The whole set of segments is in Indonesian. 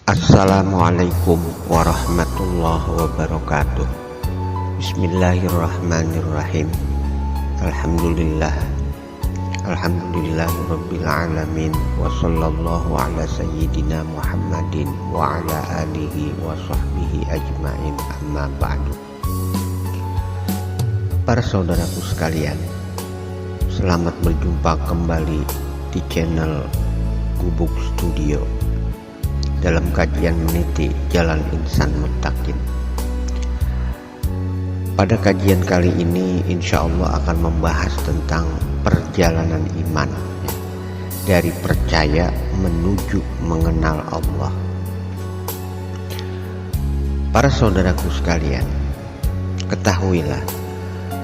Assalamualaikum warahmatullahi wabarakatuh. Bismillahirrahmanirrahim. Alhamdulillah Alhamdulillahirabbil alamin. Wa sallallahu ala sayyidina Muhammadin wa ala alihi wa sahbihi ajmain, amma ba'du. Para saudaraku sekalian, selamat berjumpa kembali di channel Gubuk Studio dalam kajian meniti Jalan Insan Muttaqin. Pada kajian kali ini insya Allah akan membahas tentang perjalanan iman, dari percaya menuju mengenal Allah. Para saudaraku sekalian, ketahuilah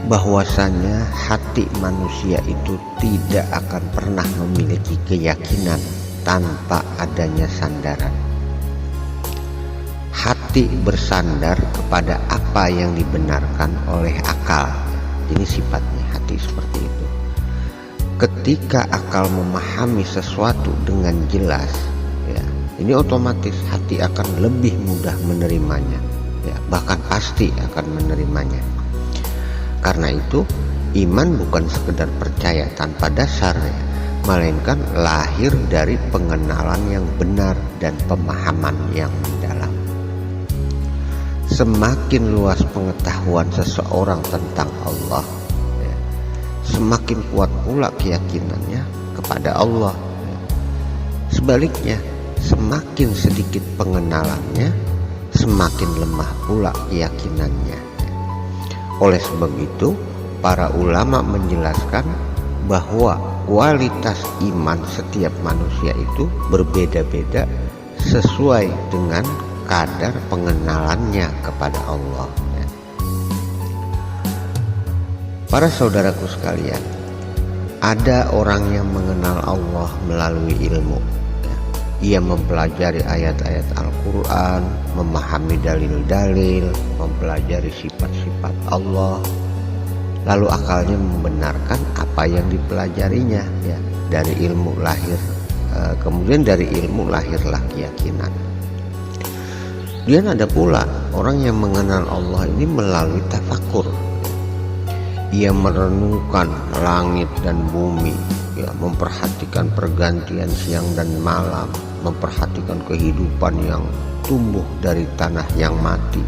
bahwasanya hati manusia itu tidak akan pernah memiliki keyakinan tanpa adanya sandaran. Hati bersandar kepada apa yang dibenarkan oleh akal. Ini sifatnya hati seperti itu. Ketika akal memahami sesuatu dengan jelas, ya, ini otomatis hati akan lebih mudah menerimanya, ya, bahkan pasti akan menerimanya. Karena itu iman bukan sekedar percaya tanpa dasar, ya, melainkan lahir dari pengenalan yang benar dan pemahaman yang mendalam. Semakin luas pengetahuan seseorang tentang Allah, ya, semakin kuat pula keyakinannya kepada Allah, ya. Sebaliknya, semakin sedikit pengenalannya, semakin lemah pula keyakinannya. Oleh sebab itu, para ulama menjelaskan bahwa kualitas iman setiap manusia itu berbeda-beda sesuai dengan kadar pengenalannya kepada Allah. Para saudaraku sekalian, ada orang yang mengenal Allah melalui ilmu. Ia mempelajari ayat-ayat Al-Quran, memahami dalil-dalil, mempelajari sifat-sifat Allah, lalu akalnya membenarkan apa yang dipelajarinya, ya, dari ilmu lahir. Kemudian dari ilmu lahirlah keyakinan. Kemudian ada pula orang yang mengenal Allah ini melalui tafakur. Ia merenungkan langit dan bumi, ya, memperhatikan pergantian siang dan malam, memperhatikan kehidupan yang tumbuh dari tanah yang mati,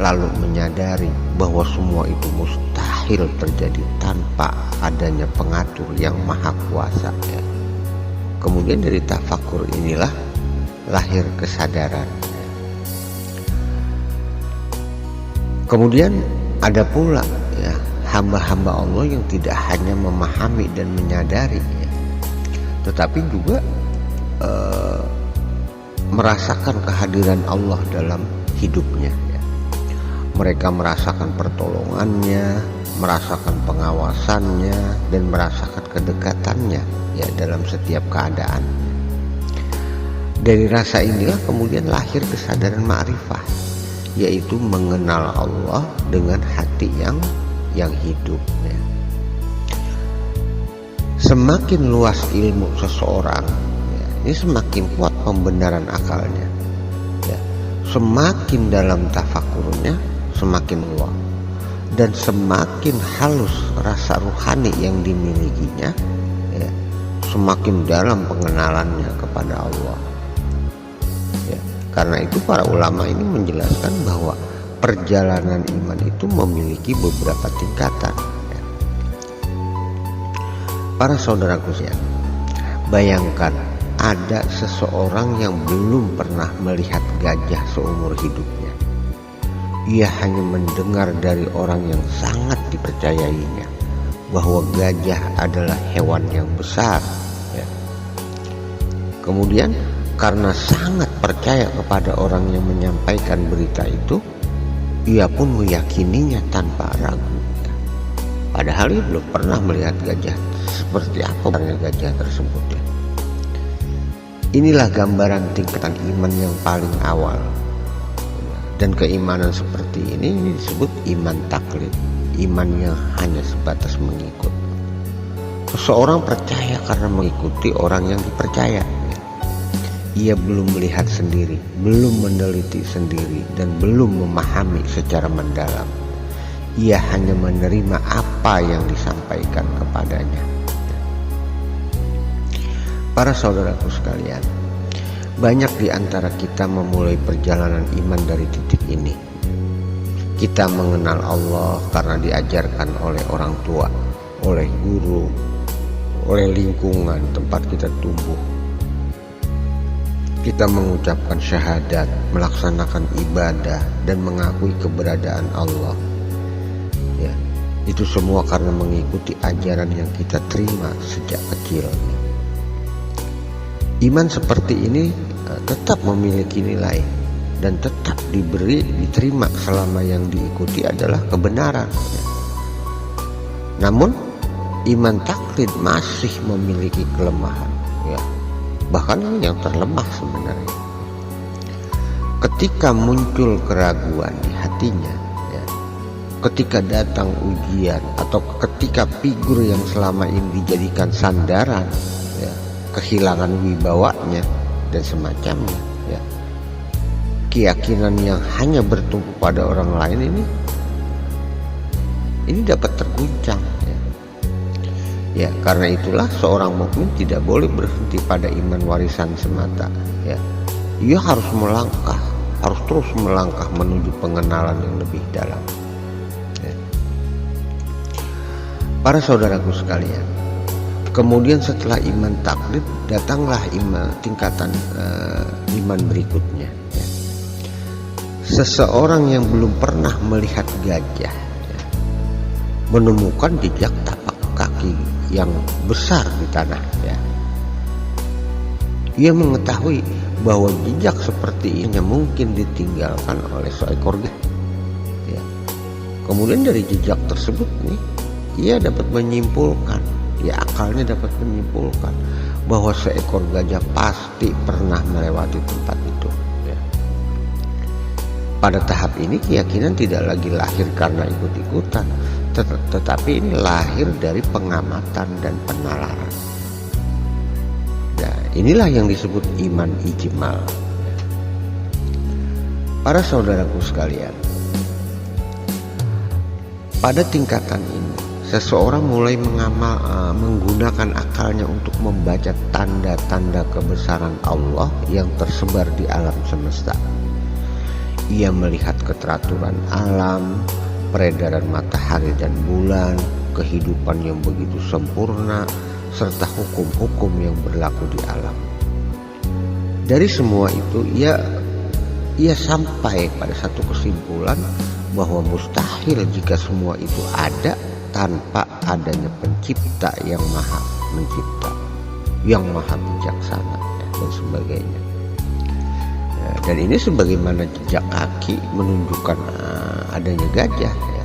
lalu menyadari bahwa semua itu mustahil terjadi tanpa adanya pengatur yang maha kuasa, ya. Kemudian dari tafakur inilah lahir kesadaran. Kemudian ada pula, ya, hamba-hamba Allah yang tidak hanya memahami dan menyadari, ya, tetapi juga merasakan kehadiran Allah dalam hidupnya, ya. Mereka merasakan pertolongannya, merasakan pengawasannya, dan merasakan kedekatannya, ya, dalam setiap keadaan. Dari rasa inilah kemudian lahir kesadaran ma'rifah, yaitu mengenal Allah dengan hati yang hidup, ya. Semakin luas ilmu seseorang, ya, ini semakin kuat pembenaran akalnya, ya. Semakin dalam tafakurnya, semakin luas, dan semakin halus rasa ruhani yang dimilikinya, ya, semakin dalam pengenalannya kepada Allah. Karena itu para ulama ini menjelaskan bahwa perjalanan iman itu memiliki beberapa tingkatan, ya. Para saudaraku sekalian, bayangkan ada seseorang yang belum pernah melihat gajah seumur hidupnya. Ia hanya mendengar dari orang yang sangat dipercayainya bahwa gajah adalah hewan yang besar, ya. Kemudian karena sangat percaya kepada orang yang menyampaikan berita itu, ia pun meyakininya tanpa ragu. Padahal ia belum pernah melihat gajah seperti apa gajah tersebut, ya. Inilah gambaran tingkatan iman yang paling awal. Dan keimanan seperti ini disebut iman taklid, iman yang hanya sebatas mengikut. Seseorang percaya karena mengikuti orang yang dipercaya. ia belum melihat sendiri, belum meneliti sendiri, dan belum memahami secara mendalam. Ia hanya menerima apa yang disampaikan kepadanya. Para saudaraku sekalian, banyak di antara kita memulai perjalanan iman dari titik ini. Kita mengenal Allah karena diajarkan oleh orang tua, oleh guru, oleh lingkungan tempat kita tumbuh. Kita mengucapkan syahadat, melaksanakan ibadah, dan mengakui keberadaan Allah. Ya, itu semua karena mengikuti ajaran yang kita terima sejak kecil. Iman seperti ini tetap memiliki nilai dan tetap diterima selama yang diikuti adalah kebenaran. Namun iman taklid masih memiliki kelemahan, ya, bahkan yang terlemah sebenarnya. Ketika muncul keraguan di hatinya, ya, ketika datang ujian atau ketika figur yang selama ini dijadikan sandaran, ya, kehilangan wibawanya dan semacamnya, ya, keyakinan yang hanya bertumpu pada orang lain ini dapat terguncang. Ya, karena itulah seorang mukmin tidak boleh berhenti pada iman warisan semata. Ya, ia harus melangkah, harus terus melangkah menuju pengenalan yang lebih dalam. Ya. Para saudaraku sekalian, kemudian setelah iman taklid datanglah tingkatan iman berikutnya. Ya. Seseorang yang belum pernah melihat gajah, ya, menemukan jejak tapak kaki yang besar di tanah, ya. Ia mengetahui bahwa jejak seperti ini mungkin ditinggalkan oleh seekor gajah, ya. Kemudian dari jejak tersebut nih, ia dapat menyimpulkan, ya, akalnya dapat menyimpulkan bahwa seekor gajah pasti pernah melewati tempat itu, ya. Pada tahap ini keyakinan tidak lagi lahir karena ikut-ikutan, tetapi ini lahir dari pengamatan dan penalaran. Nah, inilah yang disebut iman ijmal. Para saudaraku sekalian, pada tingkatan ini seseorang mulai menggunakan akalnya untuk membaca tanda-tanda kebesaran Allah yang tersebar di alam semesta. Ia melihat keteraturan alam, peredaran matahari dan bulan, kehidupan yang begitu sempurna, serta hukum-hukum yang berlaku di alam. Dari semua itu ia sampai pada satu kesimpulan bahwa mustahil jika semua itu ada tanpa adanya pencipta yang maha mencipta, yang maha bijaksana, dan sebagainya. Dan ini sebagaimana jejak kaki menunjukkan adanya gajah, ya.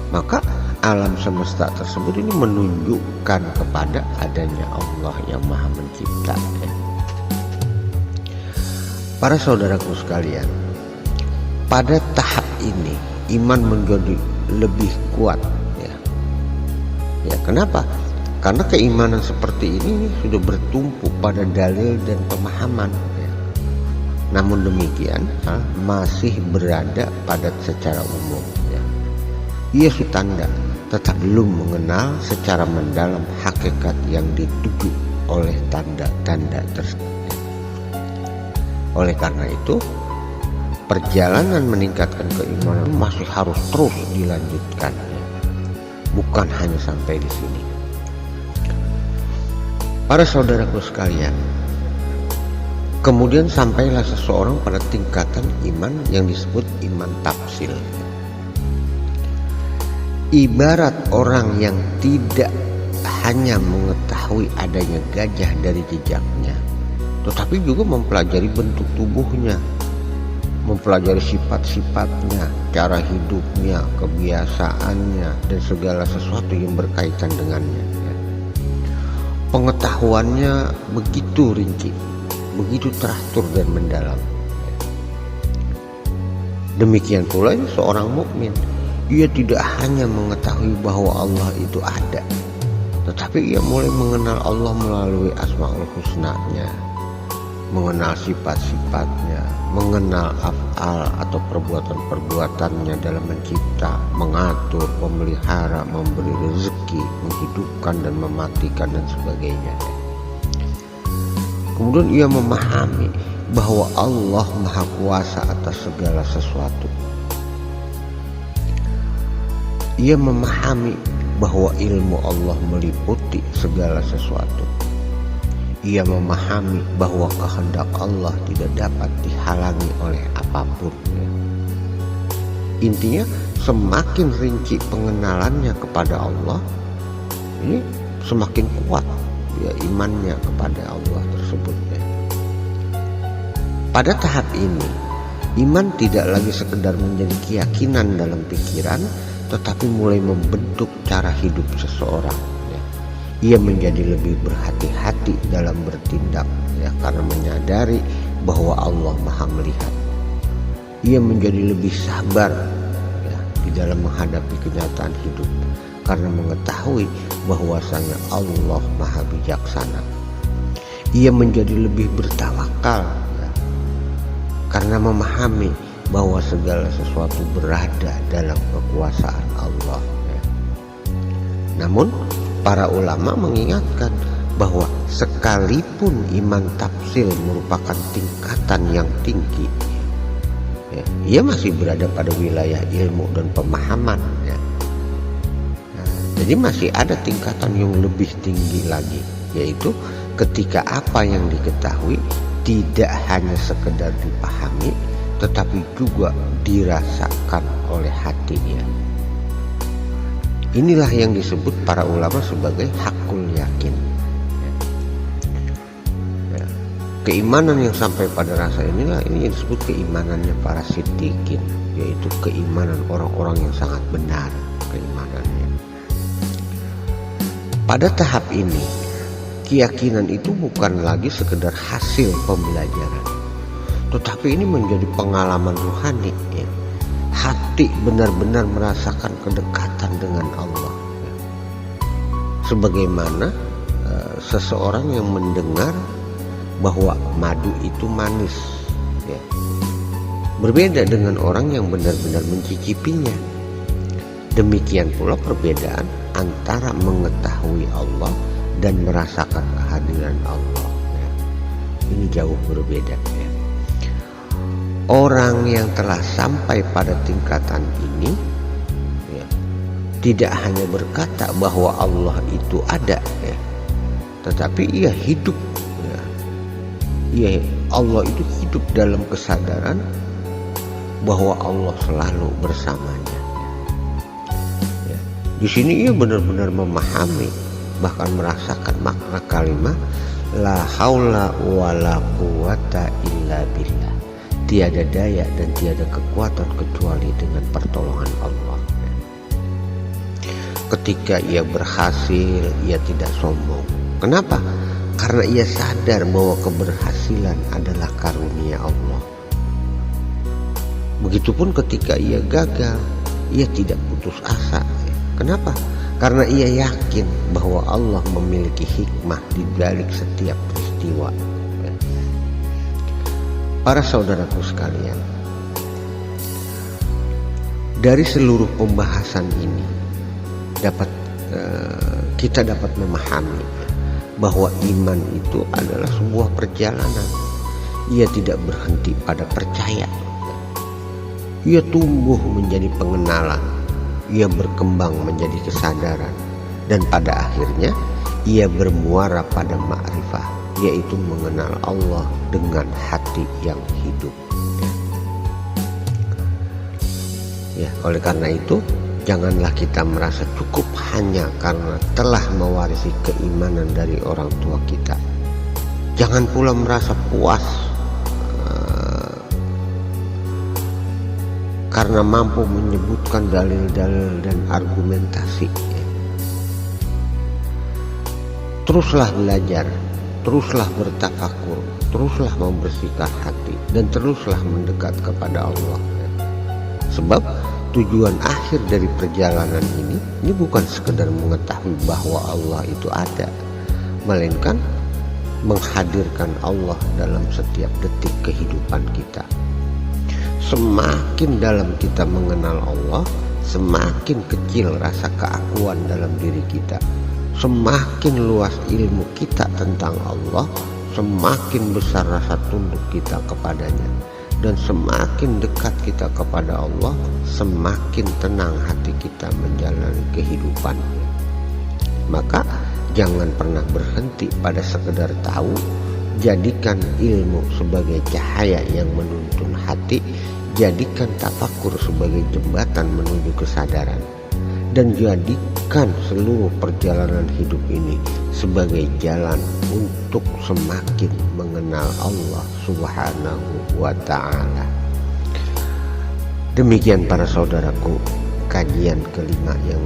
Maka alam semesta tersebut ini menunjukkan kepada adanya Allah yang maha mencipta, ya. Para saudaraku sekalian, pada tahap ini iman menjadi lebih kuat, ya. Ya, kenapa? Karena keimanan seperti ini sudah bertumpu pada dalil dan pemahaman, ya. Namun demikian masih berada pada secara umum, ya. Ia sutanda tetap belum mengenal secara mendalam hakikat yang dituju oleh tanda-tanda tersebut. Oleh karena itu, perjalanan meningkatkan keimanan masih harus terus dilanjutkan, ya. Bukan hanya sampai di sini. Para saudaraku sekalian, kemudian sampailah seseorang pada tingkatan iman yang disebut iman tafsil. Ibarat orang yang tidak hanya mengetahui adanya gajah dari jejaknya, tetapi juga mempelajari bentuk tubuhnya, mempelajari sifat-sifatnya, cara hidupnya, kebiasaannya, dan segala sesuatu yang berkaitan dengannya. Pengetahuannya begitu rinci, begitu teratur dan mendalam. Demikian pula seorang mukmin, ia tidak hanya mengetahui bahwa Allah itu ada, tetapi ia mulai mengenal Allah melalui Asmaul Husna-Nya, mengenal sifat-sifatnya, mengenal af'al atau perbuatan-perbuatannya dalam mencipta, mengatur, memelihara, memberi rezeki, menghidupkan dan mematikan dan sebagainya. Kemudian ia memahami bahwa Allah Maha Kuasa atas segala sesuatu. Ia memahami bahwa ilmu Allah meliputi segala sesuatu. Ia memahami bahwa kehendak Allah tidak dapat dihalangi oleh apapun. Intinya, semakin rinci pengenalannya kepada Allah, ini semakin kuat ya imannya kepada Allah tersebut. Pada tahap ini, iman tidak lagi sekedar menjadi keyakinan dalam pikiran, tetapi mulai membentuk cara hidup seseorang. Ia menjadi lebih berhati-hati dalam bertindak ya, karena menyadari bahwa Allah Maha melihat. Ia menjadi lebih sabar ya, di dalam menghadapi kenyataan hidup karena mengetahui bahwasanya Allah Maha bijaksana. Ia menjadi lebih bertawakal ya, karena memahami bahwa segala sesuatu berada dalam kekuasaan Allah ya. Namun para ulama mengingatkan bahwa sekalipun iman tafsil merupakan tingkatan yang tinggi, ya, ia masih berada pada wilayah ilmu dan pemahaman. Ya. Nah, jadi masih ada tingkatan yang lebih tinggi lagi, yaitu ketika apa yang diketahui tidak hanya sekedar dipahami, tetapi juga dirasakan oleh hatinya. Inilah yang disebut para ulama sebagai hakul yakin. Ya. Keimanan yang sampai pada rasa inilah ini yang disebut keimanannya para siddiqin, yaitu keimanan orang-orang yang sangat benar keimanannya. Pada tahap ini, keyakinan itu bukan lagi sekedar hasil pembelajaran, tetapi ini menjadi pengalaman ruhani. Ya. Hati benar-benar merasakan kedekatan dengan Allah. Sebagaimana seseorang yang mendengar bahwa madu itu manis, ya. Berbeda dengan orang yang benar-benar mencicipinya. Demikian pula perbedaan antara mengetahui Allah dan merasakan kehadiran Allah. Ya. Ini jauh berbeda. Ya. Orang yang telah sampai pada tingkatan ini ya, tidak hanya berkata bahwa Allah itu ada, ya, tetapi ia hidup. Ya. Allah itu hidup dalam kesadaran bahwa Allah selalu bersamanya. Ya. Di sini ia benar-benar memahami, bahkan merasakan makna kalimat la haula wala quwata illa billah. Tiada daya dan tiada kekuatan kecuali dengan pertolongan Allah. Ketika ia berhasil, ia tidak sombong. Kenapa? Karena ia sadar bahwa keberhasilan adalah karunia Allah. Begitupun ketika ia gagal, ia tidak putus asa. Kenapa? Karena ia yakin bahwa Allah memiliki hikmah di balik setiap peristiwa. Para saudaraku sekalian, dari seluruh pembahasan ini kita dapat memahami bahwa iman itu adalah sebuah perjalanan. Ia tidak berhenti pada percaya. Ia tumbuh menjadi pengenalan, ia berkembang menjadi kesadaran, dan pada akhirnya ia bermuara pada ma'rifah, yaitu mengenal Allah dengan hati yang hidup. Ya, oleh karena itu, janganlah kita merasa cukup hanya karena telah mewarisi keimanan dari orang tua kita. Jangan pula merasa puas karena mampu menyebutkan dalil-dalil dan argumentasi. Teruslah belajar, teruslah bertafakur, teruslah membersihkan hati, dan teruslah mendekat kepada Allah. Sebab tujuan akhir dari perjalanan ini bukan sekedar mengetahui bahwa Allah itu ada, melainkan menghadirkan Allah dalam setiap detik kehidupan kita. Semakin dalam kita mengenal Allah, semakin kecil rasa keakuan dalam diri kita. Semakin luas ilmu kita tentang Allah, semakin besar rasa tunduk kita kepadanya. Dan semakin dekat kita kepada Allah, semakin tenang hati kita menjalani kehidupan. Maka jangan pernah berhenti pada sekedar tahu. Jadikan ilmu sebagai cahaya yang menuntun hati. Jadikan tafakur sebagai jembatan menuju kesadaran. Dan jadikan seluruh perjalanan hidup ini sebagai jalan untuk semakin mengenal Allah Subhanahu wa ta'ala. Demikian para saudaraku, kajian kelima yang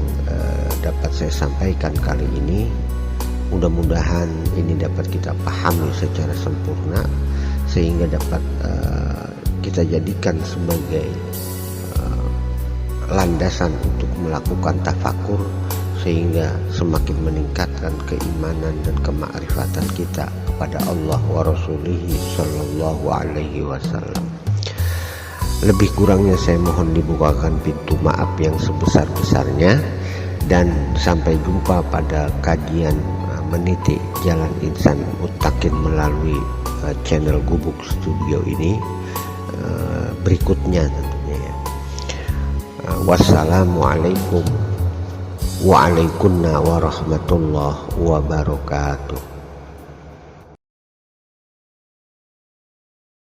dapat saya sampaikan kali ini. Mudah-mudahan ini dapat kita pahami secara sempurna, sehingga dapat kita jadikan sebagai landasan untuk melakukan tafakur, sehingga semakin meningkatkan keimanan dan kemakrifatan kita kepada Allah wa Rasulihi sallallahu alaihi wasallam. Lebih kurangnya saya mohon dibukakan pintu maaf yang sebesar-besarnya, dan sampai jumpa pada kajian meniti jalan insan muttaqin melalui channel Gubuk Studio ini berikutnya tentunya ya. Wassalamualaikum warahmatullahi wabarakatuh.